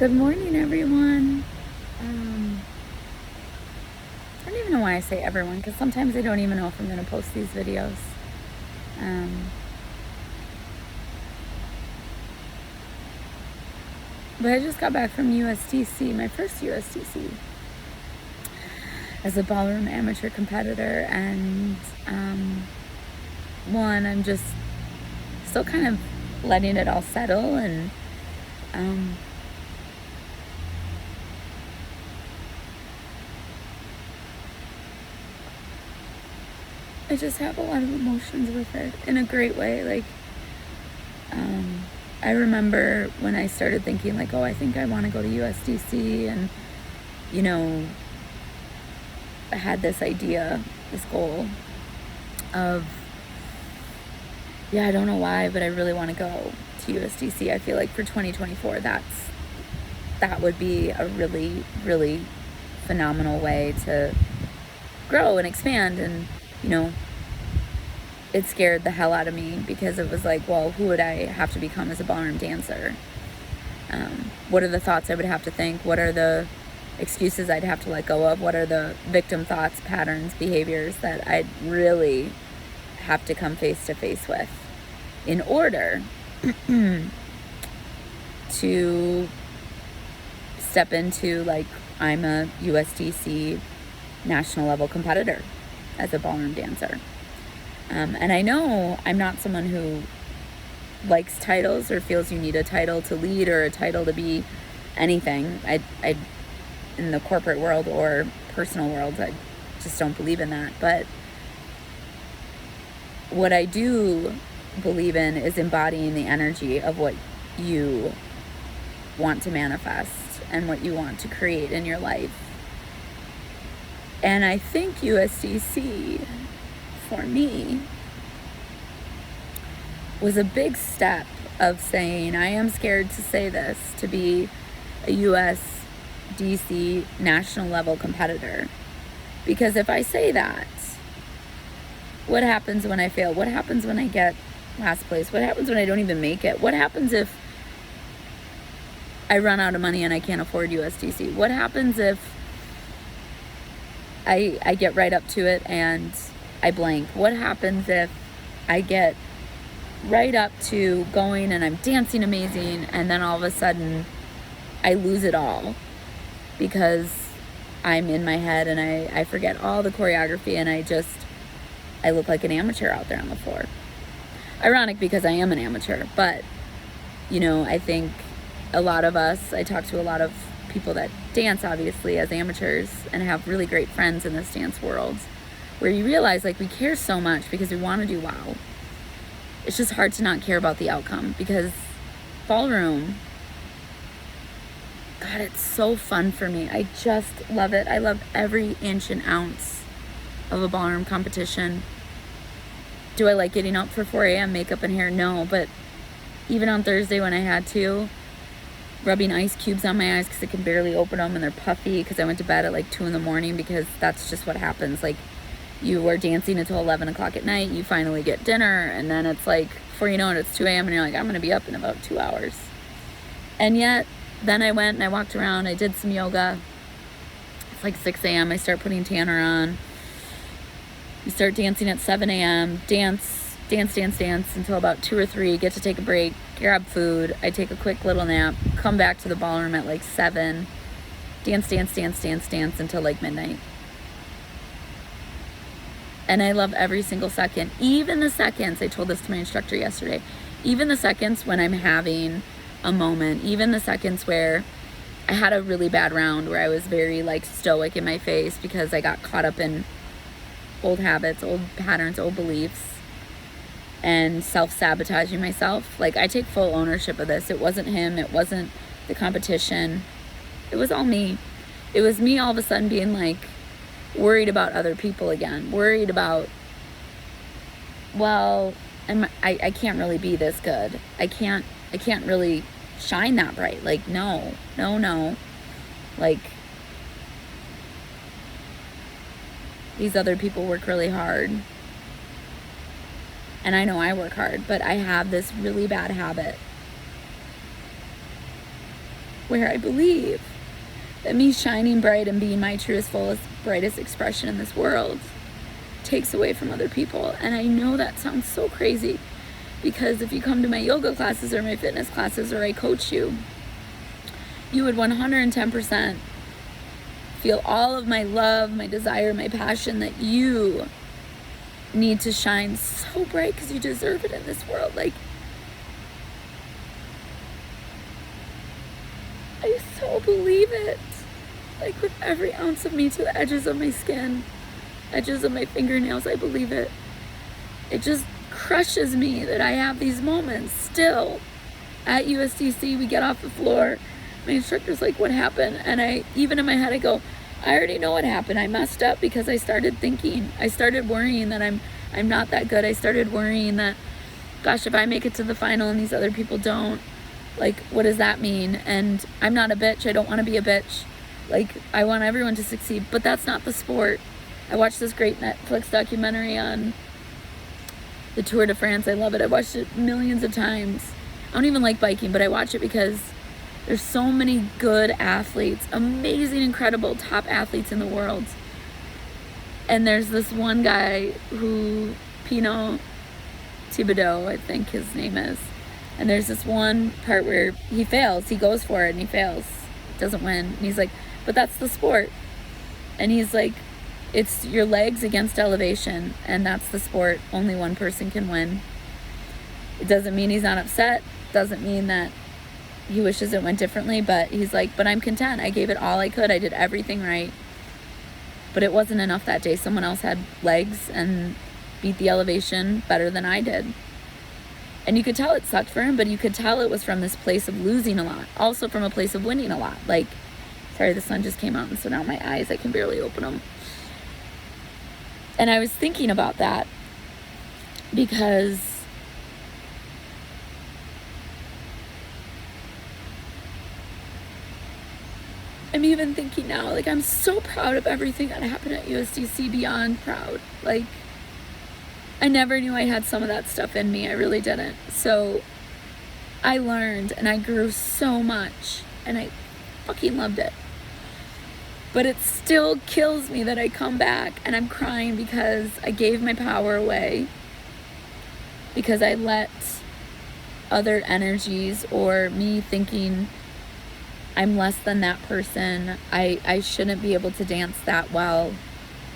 Good morning, everyone. I don't even know why I say everyone, because sometimes I don't even know if I'm going to post these videos. But I just got back from USDC, my first USDC, as a ballroom amateur competitor, and I'm just still kind of letting it all settle, and I just have a lot of emotions with it in a great way. Like, I remember when I started thinking, like, oh, I think I want to go to USDC, and, I had this idea, this goal of, I don't know why, but I really want to go to USDC. I feel like for 2024, that would be a really, really phenomenal way to grow and expand. And, it scared the hell out of me, because it was like, well, who would I have to become as a ballroom dancer? What are the thoughts I would have to think? What are the excuses I'd have to let go of? What are the victim thoughts, patterns, behaviors that I'd really have to come face to face with in order to step into, like, I'm a USDC national level competitor as a ballroom dancer. And I know I'm not someone who likes titles or feels you need a title to lead or a title to be anything. I in the corporate world or personal world, I just don't believe in that. But what I do believe in is embodying the energy of what you want to manifest and what you want to create in your life. And I think USDC, for me, was a big step of saying, I am scared to say this, to be a USDC national level competitor. Because if I say that, what happens when I fail? What happens when I get last place? What happens when I don't even make it? What happens if I run out of money and I can't afford USDC? What happens if I get right up to it and I blank? What happens if I get right up to going and I'm dancing amazing, and then all of a sudden I lose it all because I'm in my head and I forget all the choreography, and I look like an amateur out there on the floor. Ironic, because I am an amateur, but I think a lot of us, I talk to a lot of people that dance, obviously, as amateurs, and have really great friends in this dance world, where you realize, like, we care so much because we want to do wow. It's just hard to not care about the outcome, because ballroom, God, it's so fun for me. I just love it. I love every inch and ounce of a ballroom competition. Do I like getting up for 4 a.m. makeup and hair? No, but even on Thursday when I had to, rubbing ice cubes on my eyes because I can barely open them and they're puffy because I went to bed at like 2 in the morning, because that's just what happens. Like, you are dancing until 11 o'clock at night, you finally get dinner, and then it's like, before you know it, it's 2 a.m. and you're like, I'm going to be up in about 2 hours. And yet, then I went and I walked around, I did some yoga. It's like 6 a.m. I start putting tanner on. We start dancing at 7 a.m. Dance until about 2 or 3, get to take a break, grab food. I take a quick little nap, come back to the ballroom at like 7, dance until like midnight. And I love every single second, even the seconds, I told this to my instructor yesterday, even the seconds when I'm having a moment, even the seconds where I had a really bad round where I was very like stoic in my face because I got caught up in old habits, old patterns, old beliefs, and self-sabotaging myself. Like, I take full ownership of this. It wasn't him. It wasn't the competition. It was all me. It was me all of a sudden being like worried about other people again. Worried about, well, I can't really be this good. I can't really shine that bright. Like, no. Like, these other people work really hard. And I know I work hard, but I have this really bad habit where I believe that me shining bright and being my truest, fullest, brightest expression in this world takes away from other people. And I know that sounds so crazy, because if you come to my yoga classes or my fitness classes or I coach you, you would 110% feel all of my love, my desire, my passion, that you need to shine so bright because you deserve it in this world. Like, I so believe it. Like, with every ounce of me, to the edges of my skin, edges of my fingernails, I believe it. It just crushes me that I have these moments still. At USDC, we get off the floor. My instructor's like, what happened? And even in my head, I go, I already know what happened. I messed up because I started thinking. I started worrying that I'm not that good. I started worrying that, gosh, if I make it to the final and these other people don't, like, what does that mean? And I'm not a bitch. I don't want to be a bitch. Like, I want everyone to succeed, but that's not the sport. I watched this great Netflix documentary on the Tour de France. I love it. I watched it millions of times. I don't even like biking, but I watch it because there's so many good athletes, amazing, incredible top athletes in the world. And there's this one guy who, Pinot Thibodeau, I think his name is. And there's this one part where he fails. He goes for it and he fails. Doesn't win. And he's like, but that's the sport. And he's like, it's your legs against elevation, and that's the sport. Only one person can win. It doesn't mean he's not upset. Doesn't mean that he wishes it went differently, but he's like, but I'm content. I gave it all I could. I did everything right. But it wasn't enough that day. Someone else had legs and beat the elevation better than I did. And you could tell it sucked for him, but you could tell it was from this place of losing a lot. Also from a place of winning a lot. Like, sorry, the sun just came out, and so now my eyes, I can barely open them. And I was thinking about that because I'm even thinking now, like, I'm so proud of everything that happened at USDC, beyond proud. Like, I never knew I had some of that stuff in me. I really didn't. So I learned and I grew so much, and I fucking loved it. But it still kills me that I come back and I'm crying because I gave my power away, because I let other energies, or me thinking I'm less than that person, I shouldn't be able to dance that well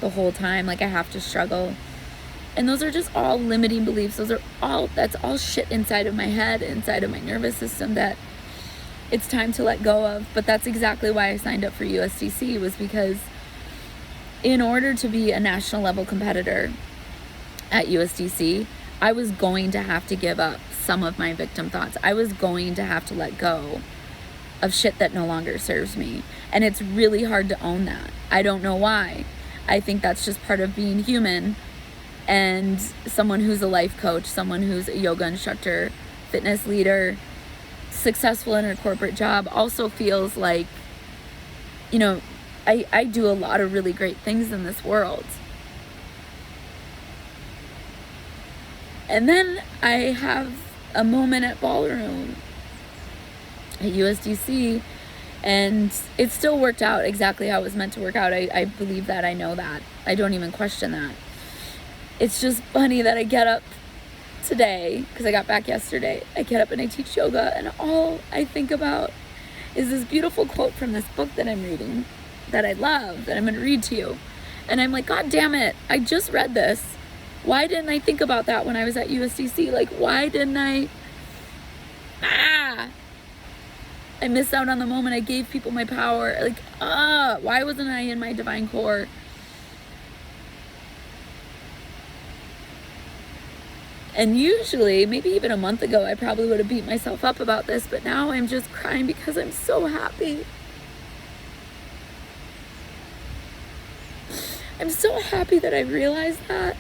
the whole time, like I have to struggle. And those are just all limiting beliefs. That's all shit inside of my head, inside of my nervous system, that it's time to let go of. But that's exactly why I signed up for USDC, was because in order to be a national level competitor at USDC, I was going to have to give up some of my victim thoughts. I was going to have to let go of shit that no longer serves me. And it's really hard to own that. I don't know why. I think that's just part of being human. And someone who's a life coach, someone who's a yoga instructor, fitness leader, successful in her corporate job, also feels like, you know, I do a lot of really great things in this world. And then I have a moment at ballroom at USDC, and it still worked out exactly how it was meant to work out. I believe that. I know that. I don't even question that. It's just funny that I get up today, because I got back yesterday, I get up and I teach yoga, and all I think about is this beautiful quote from this book that I'm reading, that I love, that I'm going to read to you. And I'm like, God damn it, I just read this. Why didn't I think about that when I was at USDC? Like, why didn't I? I missed out on the moment. I gave people my power. Like, why wasn't I in my divine core? And usually, maybe even a month ago, I probably would have beat myself up about this, but now I'm just crying because I'm so happy. I'm so happy that I realized that,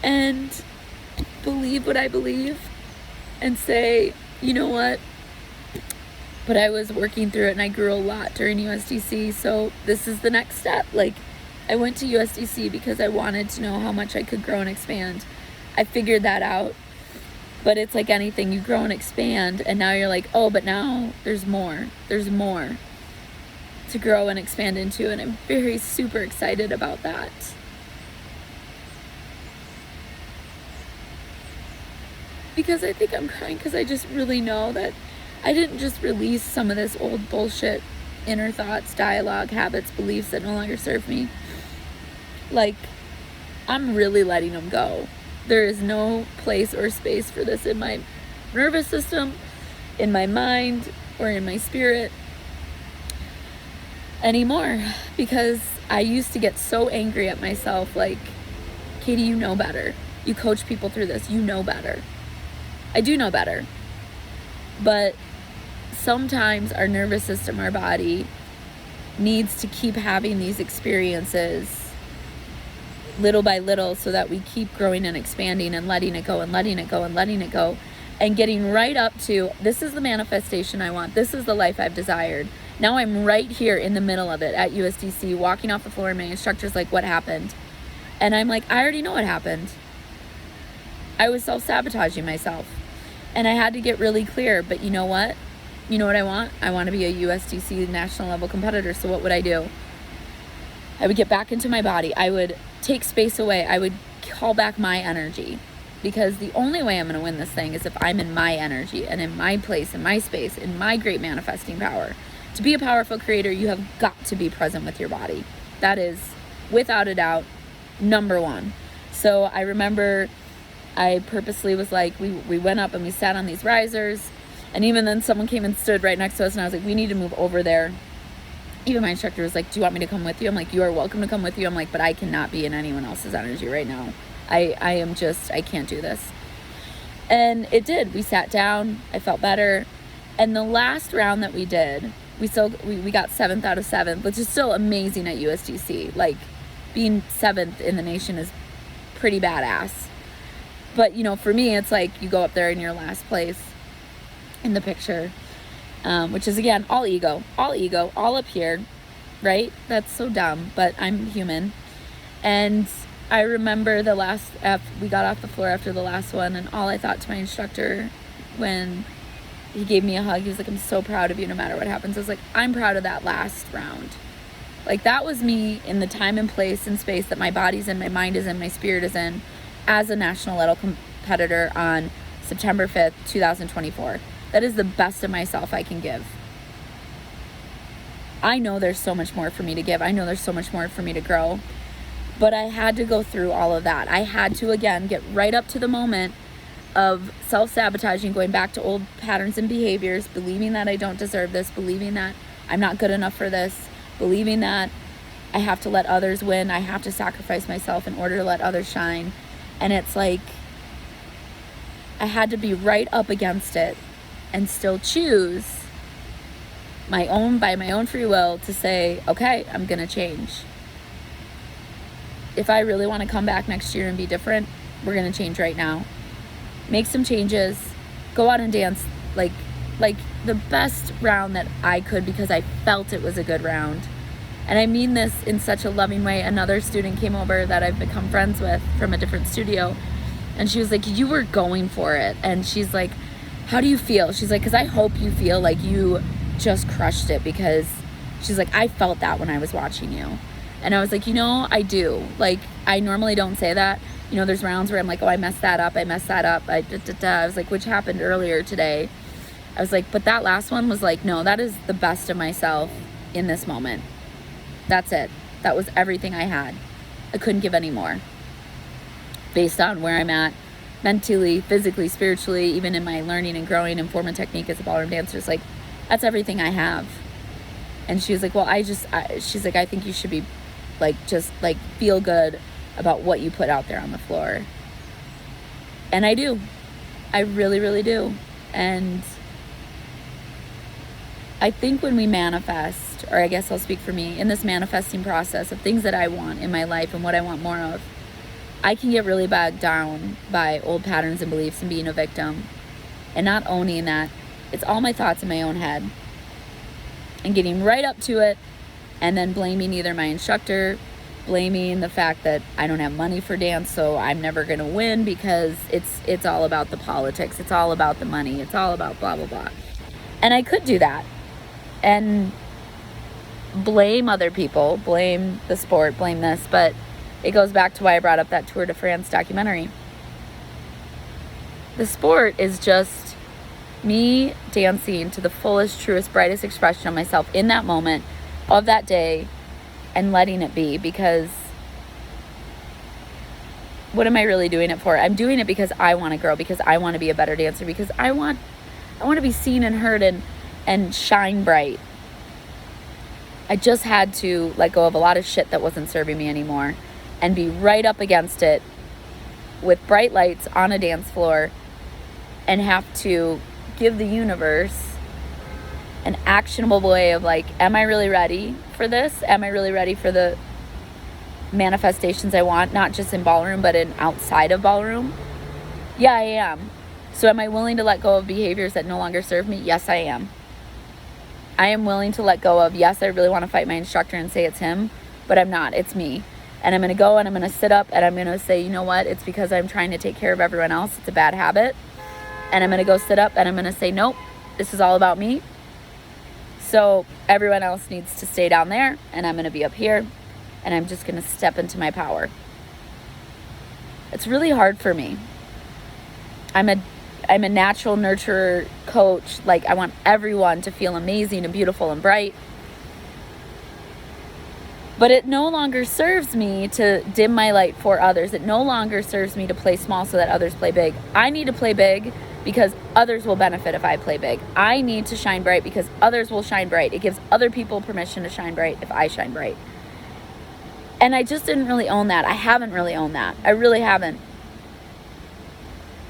and believe what I believe, and say, you know what? But I was working through it, and I grew a lot during USDC, so this is the next step. Like, I went to USDC because I wanted to know how much I could grow and expand. I figured that out. But it's like anything, you grow and expand, and now you're like, oh, but now there's more to grow and expand into, and I'm very super excited about that. Because I think I'm crying because I just really know that I didn't just release some of this old bullshit, inner thoughts, dialogue, habits, beliefs that no longer serve me. Like, I'm really letting them go. There is no place or space for this in my nervous system, in my mind, or in my spirit anymore, because I used to get so angry at myself, like, Katy, you know better. You coach people through this. You know better. I do know better. But sometimes our nervous system, our body, needs to keep having these experiences little by little so that we keep growing and expanding and letting it go and letting it go and letting it go and getting right up to, this is the manifestation I want. This is the life I've desired. Now I'm right here in the middle of it at USDC, walking off the floor, and my instructor's like, what happened? And I'm like, I already know what happened. I was self-sabotaging myself. And I had to get really clear, but you know what? You know what I want? I want to be a USDC national level competitor. So what would I do? I would get back into my body. I would take space away. I would call back my energy, because the only way I'm going to win this thing is if I'm in my energy and in my place, in my space, in my great manifesting power. To be a powerful creator, you have got to be present with your body. That is, without a doubt, number one. So I remember I purposely was like, we went up and we sat on these risers, and even then someone came and stood right next to us, and I was like, we need to move over there. Even my instructor was like, do you want me to come with you? I'm like, you are welcome to come with you. I'm like, but I cannot be in anyone else's energy right now. I can't do this. And it did. We sat down. I felt better. And the last round that we did, we got 7th out of 7, which is still amazing at USDC. Like, being 7th in the nation is pretty badass. But, you know, for me, it's like you go up there in your last place in the picture, which is, again, all ego, all up here, right? That's so dumb, but I'm human. And I remember we got off the floor after the last one, and all I thought to my instructor when he gave me a hug, he was like, I'm so proud of you no matter what happens. I was like, I'm proud of that last round. Like, that was me in the time and place and space that my body's in, my mind is in, my spirit is in, as a national level competitor on September 5th, 2024. That is the best of myself I can give. I know there's so much more for me to give. I know there's so much more for me to grow. But I had to go through all of that. I had to, again, get right up to the moment of self-sabotaging, going back to old patterns and behaviors, believing that I don't deserve this, believing that I'm not good enough for this, believing that I have to let others win, I have to sacrifice myself in order to let others shine. And it's like, I had to be right up against it and still choose by my own free will to say, okay, I'm going to change. If I really want to come back next year and be different, we're going to change right now. Make some changes, go out and dance like the best round that I could, because I felt it was a good round. And I mean this in such a loving way. Another student came over that I've become friends with from a different studio, and she was like, you were going for it. And she's like, how do you feel? She's like, because I hope you feel like you just crushed it, because she's like, I felt that when I was watching you. And I was like, you know, I do. Like, I normally don't say that. You know, there's rounds where I'm like, oh, I messed that up. I was like, which happened earlier today. I was like, but that last one was like, no, that is the best of myself in this moment. That's it. That was everything I had. I couldn't give any more. Based on where I'm at mentally, physically, spiritually, even in my learning and growing and form and technique as a ballroom dancer, it's like, that's everything I have. And she was like, well, she's like, I think you should be like, just like feel good about what you put out there on the floor. And I do. I really, really do. And I think when we manifest, or I guess I'll speak for me, in this manifesting process of things that I want in my life and what I want more of, I can get really bogged down by old patterns and beliefs and being a victim and not owning that it's all my thoughts in my own head, and getting right up to it and then blaming either my instructor blaming the fact that I don't have money for dance, so I'm never going to win because it's all about the politics. It's all about the money. It's all about blah, blah, blah. And I could do that and blame other people, blame the sport, blame this, but it goes back to why I brought up that Tour de France documentary. The sport is just me dancing to the fullest, truest, brightest expression of myself in that moment of that day and letting it be, because what am I really doing it for? I'm doing it because I want to grow, because I want to be a better dancer, because I want to be seen and heard and shine bright. I just had to let go of a lot of shit that wasn't serving me anymore and be right up against it with bright lights on a dance floor and have to give the universe an actionable way of like, am I really ready for this? Am I really ready for the manifestations I want, not just in ballroom, but in outside of ballroom? Yeah, I am. So am I willing to let go of behaviors that no longer serve me? Yes, I am. I am willing to let go of, yes, I really want to fight my instructor and say it's him, but I'm not, it's me. And I'm going to go and I'm going to sit up and I'm going to say, you know what? It's because I'm trying to take care of everyone else. It's a bad habit. And I'm going to go sit up and I'm going to say, nope, this is all about me. So everyone else needs to stay down there and I'm going to be up here and I'm just going to step into my power. It's really hard for me. I'm a natural nurturer coach. Like, I want everyone to feel amazing and beautiful and bright. But it no longer serves me to dim my light for others. It no longer serves me to play small so that others play big. I need to play big because others will benefit if I play big. I need to shine bright because others will shine bright. It gives other people permission to shine bright if I shine bright. And I just didn't really own that. I haven't really owned that. I really haven't.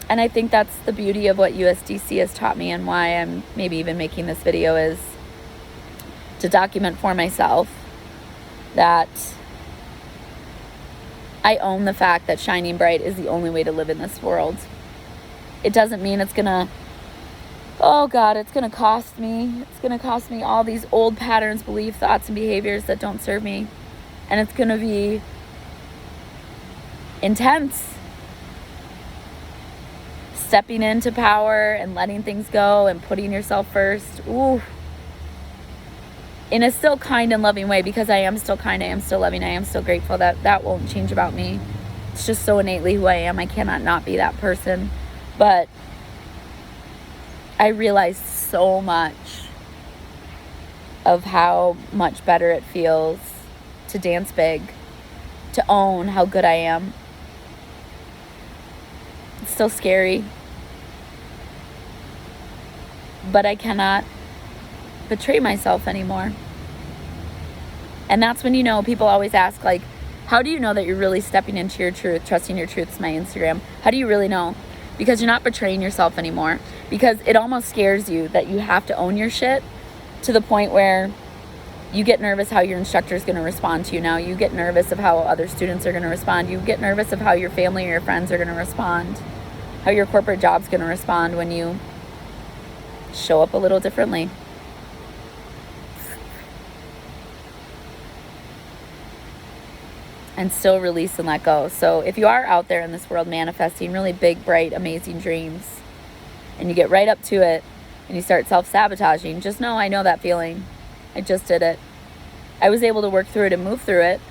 And I think that's the beauty of what USDC has taught me, and why I'm maybe even making this video, is to document for myself that I own the fact that shining bright is the only way to live in this world. It doesn't mean it's gonna, oh God, it's gonna cost me. It's gonna cost me all these old patterns, beliefs, thoughts, and behaviors that don't serve me. And it's gonna be intense. Stepping into power and letting things go and putting yourself first. Ooh. In a still kind and loving way, because I am still kind, I am still loving, I am still grateful. That won't change about me. It's just so innately who I am. I cannot not be that person. But I realized so much of how much better it feels to dance big, to own how good I am. It's still scary, but I cannot betray myself anymore. And that's when, you know, people always ask, like, how do you know that you're really stepping into your truth, trusting your truth is my Instagram? How do you really know? Because you're not betraying yourself anymore. Because it almost scares you that you have to own your shit to the point where you get nervous how your instructor is going to respond to you now. You get nervous of how other students are going to respond. You get nervous of how your family or your friends are going to respond. How your corporate job's going to respond when you show up a little differently. And still release and let go. So if you are out there in this world manifesting really big, bright, amazing dreams, and you get right up to it and you start self-sabotaging, just know I know that feeling. I just did it. I was able to work through it and move through it.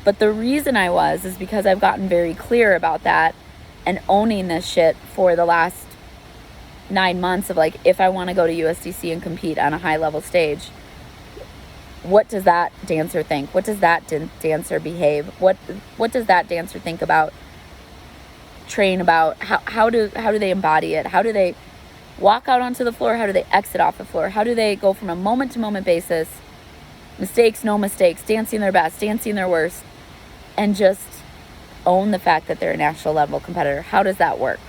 But the reason I was is because I've gotten very clear about that and owning this shit for the last 9 months of, like, if I want to go to USDC and compete on a high level stage, what does that dancer think? What does that dancer behave? What does that dancer think about, train about? How do they embody it? How do they walk out onto the floor? How do they exit off the floor? How do they go from a moment to moment basis, mistakes, no mistakes, dancing their best, dancing their worst, and just own the fact that they're a national level competitor? How does that work?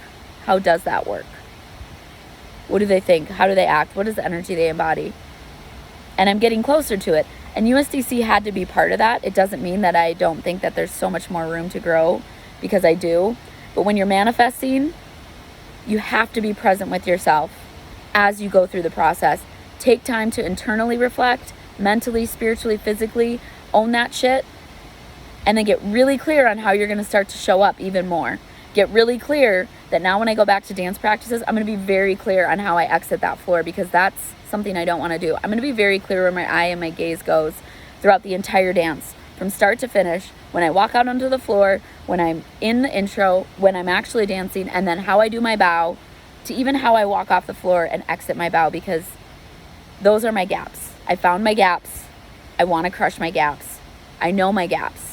How does that work? What do they think? How do they act? What is the energy they embody? And I'm getting closer to it. And USDC had to be part of that. It doesn't mean that I don't think that there's so much more room to grow, because I do. But when you're manifesting, you have to be present with yourself as you go through the process. Take time to internally reflect, mentally, spiritually, physically, own that shit, And then get really clear on how you're going to start to show up even more. Get really clear that now when I go back to dance practices, I'm going to be very clear on how I exit that floor, because that's something I don't want to do. I'm going to be very clear where my eye and my gaze goes throughout the entire dance, from start to finish, when I walk out onto the floor, when I'm in the intro, when I'm actually dancing, and then how I do my bow, to even how I walk off the floor and exit my bow, because those are my gaps. I found my gaps. I want to crush my gaps. I know my gaps.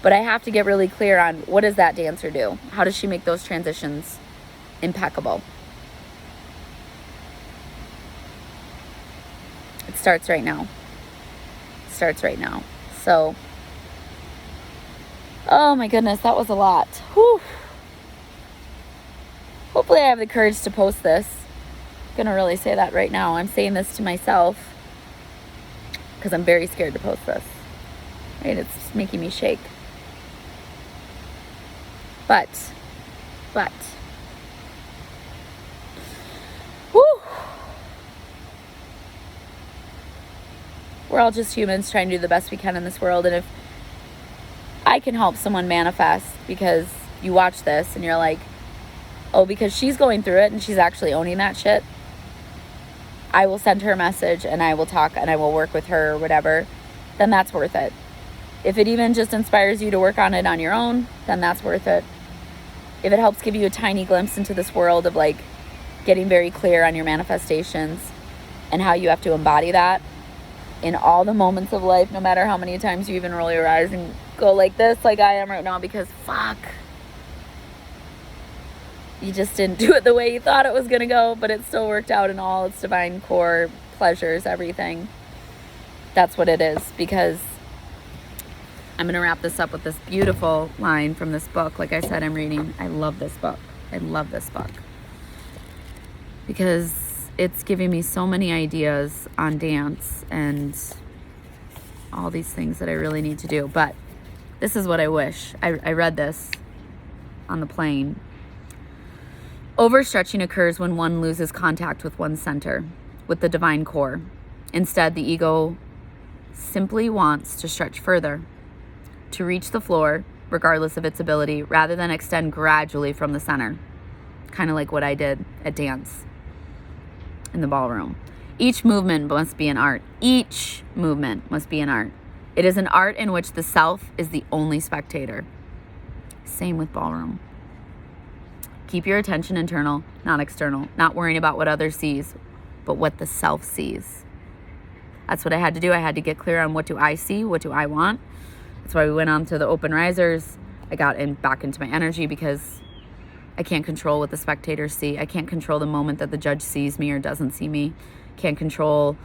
But I have to get really clear on, what does that dancer do? How does she make those transitions impeccable? It starts right now. It starts right now. So, oh my goodness, that was a lot. Whew. Hopefully I have the courage to post this. I'm going to really say that right now. I'm saying this to myself because I'm very scared to post this. Right? It's making me shake. But, whew, we're all just humans trying to do the best we can in this world. And if I can help someone manifest because you watch this and you're like, oh, because she's going through it and she's actually owning that shit, I will send her a message and I will talk and I will work with her or whatever, then that's worth it. If it even just inspires you to work on it on your own, then that's worth it. If it helps give you a tiny glimpse into this world of like getting very clear on your manifestations and how you have to embody that in all the moments of life, no matter how many times you even roll your eyes and go like this, like I am right now, because fuck, you just didn't do it the way you thought it was going to go, but it still worked out in all its divine core pleasures, everything. That's what it is, because I'm going to wrap this up with this beautiful line from this book. Like I said, I'm reading. I love this book. I love this book because it's giving me so many ideas on dance and all these things that I really need to do. But this is what I wish. I read this on the plane. Overstretching occurs when one loses contact with one's center, with the divine core. Instead, the ego simply wants to stretch further, to reach the floor, regardless of its ability, rather than extend gradually from the center. Kind of like what I did at dance in the ballroom. Each movement must be an art. Each movement must be an art. It is an art in which the self is the only spectator. Same with ballroom. Keep your attention internal, not external. Not worrying about what others sees, but what the self sees. That's what I had to do. I had to get clear on what do I see, what do I want. That's why we went on to the open risers. I got back into my energy because I can't control what the spectators see. I can't control the moment that the judge sees me or doesn't see me. Can't control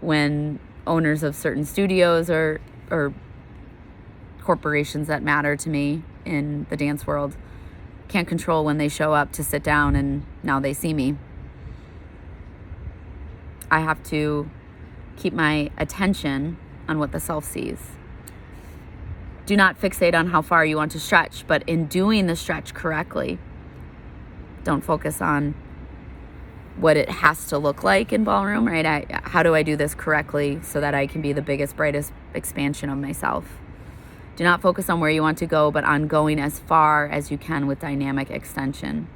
when owners of certain studios or corporations that matter to me in the dance world. Can't control when they show up to sit down and now they see me. I have to keep my attention on what the self sees. Do not fixate on how far you want to stretch, but in doing the stretch correctly, don't focus on what it has to look like in ballroom, right? How do I do this correctly so that I can be the biggest, brightest expansion of myself? Do not focus on where you want to go, but on going as far as you can with dynamic extension.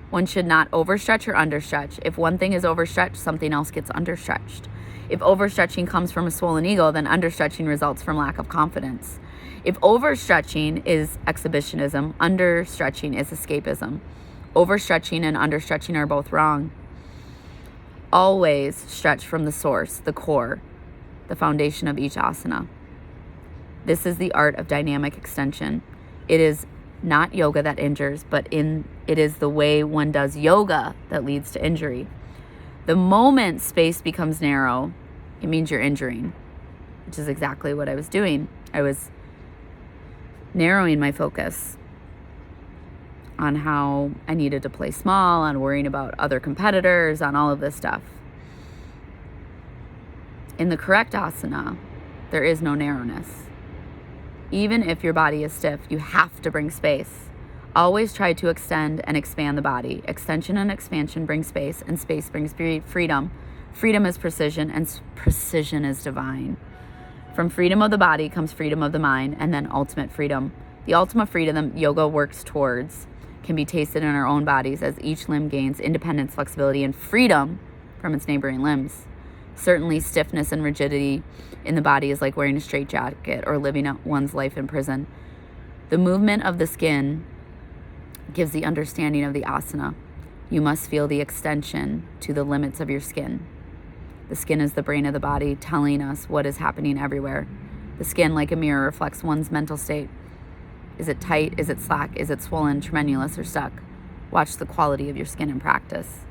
One should not overstretch or understretch. If one thing is overstretched, something else gets understretched. If overstretching comes from a swollen ego, then understretching results from lack of confidence. If overstretching is exhibitionism, understretching is escapism. Overstretching and understretching are both wrong. Always stretch from the source, the core, the foundation of each asana. This is the art of dynamic extension. It is not yoga that injures, but it is the way one does yoga that leads to injury. The moment space becomes narrow, it means you're injuring, which is exactly what I was doing. I was narrowing my focus on how I needed to play small, on worrying about other competitors, on all of this stuff. In the correct asana, there is no narrowness. Even if your body is stiff, you have to bring space. Always try to extend and expand the body. Extension and expansion bring space, and space brings freedom. Freedom is precision, and precision is divine. From freedom of the body comes freedom of the mind, and then ultimate freedom. The ultimate freedom that yoga works towards can be tasted in our own bodies as each limb gains independence, flexibility, and freedom from its neighboring limbs. Certainly, stiffness and rigidity in the body is like wearing a straitjacket or living out one's life in prison. The movement of the skin gives the understanding of the asana. You must feel the extension to the limits of your skin. The skin is the brain of the body, telling us what is happening everywhere. The skin, like a mirror, reflects one's mental state. Is it tight? Is it slack? Is it swollen, tremulous, or stuck? Watch the quality of your skin in practice.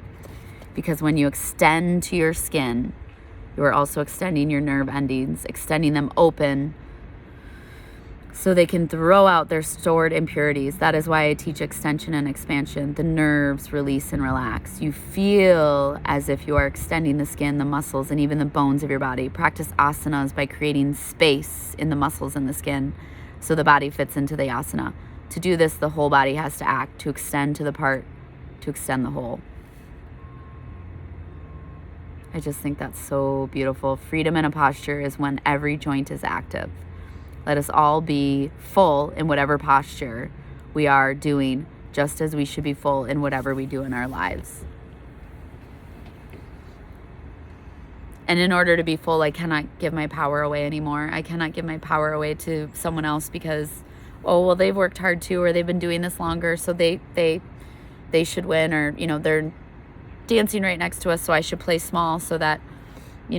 Because when you extend to your skin, you are also extending your nerve endings, extending them open so they can throw out their stored impurities. That is why I teach extension and expansion. The nerves release and relax. You feel as if you are extending the skin, the muscles, and even the bones of your body. Practice asanas by creating space in the muscles and the skin so the body fits into the asana. To do this, the whole body has to act, to extend to the part, to extend the whole. I just think that's so beautiful. Freedom in a posture is when every joint is active. Let us all be full in whatever posture we are doing, just as we should be full in whatever we do in our lives. And in order to be full, I cannot give my power away anymore. I cannot give my power away to someone else because, oh, well, they've worked hard too, or they've been doing this longer, so they should win, or, they're dancing right next to us, so I should play small so that, I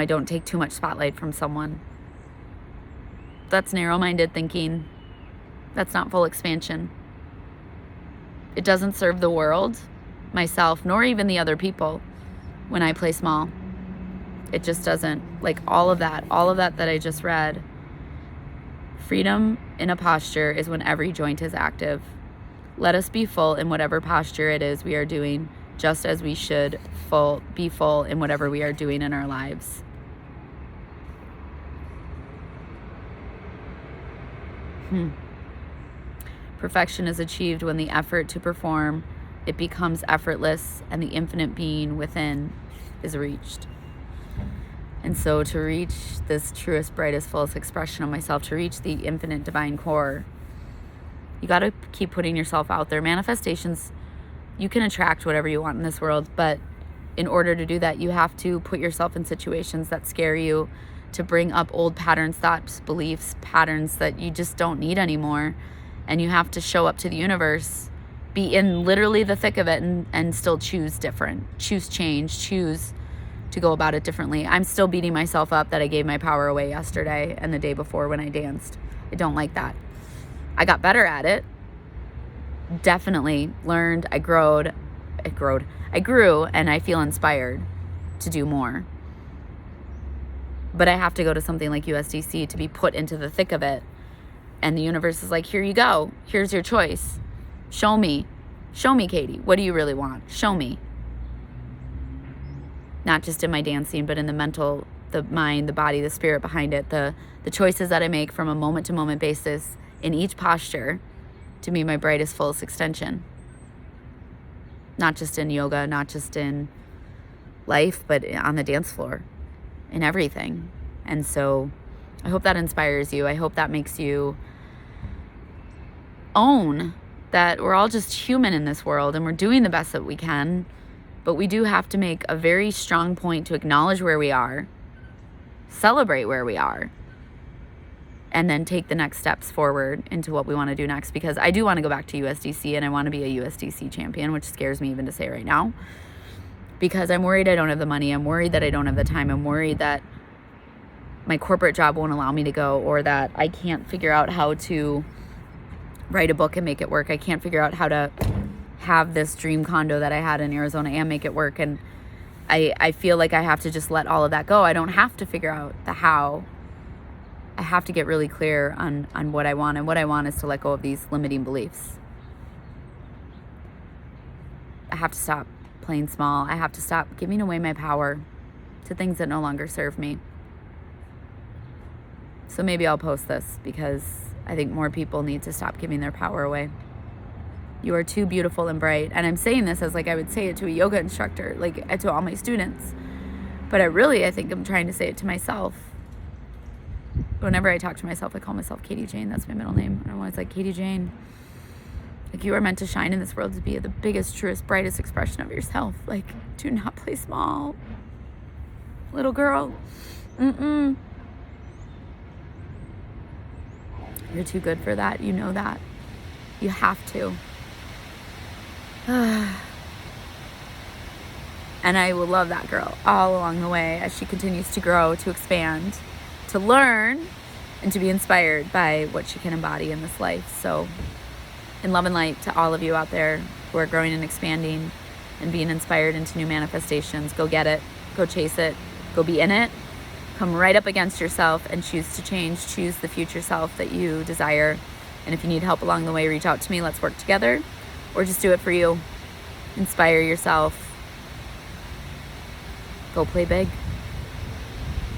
don't take too much spotlight from someone. That's narrow-minded thinking. That's not full expansion. It doesn't serve the world, myself, nor even the other people when I play small. It just doesn't. Like all of that that I just read. Freedom in a posture is when every joint is active. Let us be full in whatever posture it is we are doing, just as we should be full in whatever we are doing in our lives. Perfection is achieved when the effort to perform, it becomes effortless, and the infinite being within is reached. And so to reach this truest, brightest, fullest expression of myself, to reach the infinite divine core, you got to keep putting yourself out there. Manifestations, you can attract whatever you want in this world, but in order to do that, you have to put yourself in situations that scare you, to bring up old patterns, thoughts, beliefs, patterns that you just don't need anymore. And you have to show up to the universe, be in literally the thick of it, and still choose different, choose change, choose to go about it differently. I'm still beating myself up that I gave my power away yesterday and the day before when I danced. I don't like that. I got better at it. Definitely learned. I grew, and I feel inspired to do more. But I have to go to something like USDC to be put into the thick of it. And the universe is like, here you go. Here's your choice. Show me. Show me, Katy. What do you really want? Show me. Not just in my dancing, but in the mental, the mind, the body, the spirit behind it. The choices that I make from a moment-to-moment basis in each posture to be my brightest, fullest extension. Not just in yoga, not just in life, but on the dance floor. In everything. And so I hope that inspires you. I hope that makes you own that we're all just human in this world and we're doing the best that we can, but we do have to make a very strong point to acknowledge where we are, celebrate where we are, and then take the next steps forward into what we want to do next. Because I do want to go back to USDC, and I want to be a USDC champion, which scares me even to say right now. Because I'm worried I don't have the money. I'm worried that I don't have the time. I'm worried that my corporate job won't allow me to go, or that I can't figure out how to write a book and make it work. I can't figure out how to have this dream condo that I had in Arizona and make it work. And I feel like I have to just let all of that go. I don't have to figure out the how. I have to get really clear on what I want. And what I want is to let go of these limiting beliefs. I have to stop playing small. I have to stop giving away my power to things that no longer serve me. So maybe I'll post this because I think more people need to stop giving their power away. You are too beautiful and bright. And I'm saying this as like I would say it to a yoga instructor, like to all my students. But I think I'm trying to say it to myself. Whenever I talk to myself, I call myself Katy Jane. That's my middle name. And I'm always like, Katy Jane, like, you are meant to shine in this world, to be the biggest, truest, brightest expression of yourself. Like, do not play small, little girl. You're too good for that. You know that. You have to. And I will love that girl all along the way as she continues to grow, to expand, to learn, and to be inspired by what she can embody in this life. So, in love and light to all of you out there who are growing and expanding and being inspired into new manifestations. Go get it. Go chase it. Go be in it. Come right up against yourself and choose to change. Choose the future self that you desire. And if you need help along the way, reach out to me. Let's work together. Or just do it for you. Inspire yourself. Go play big.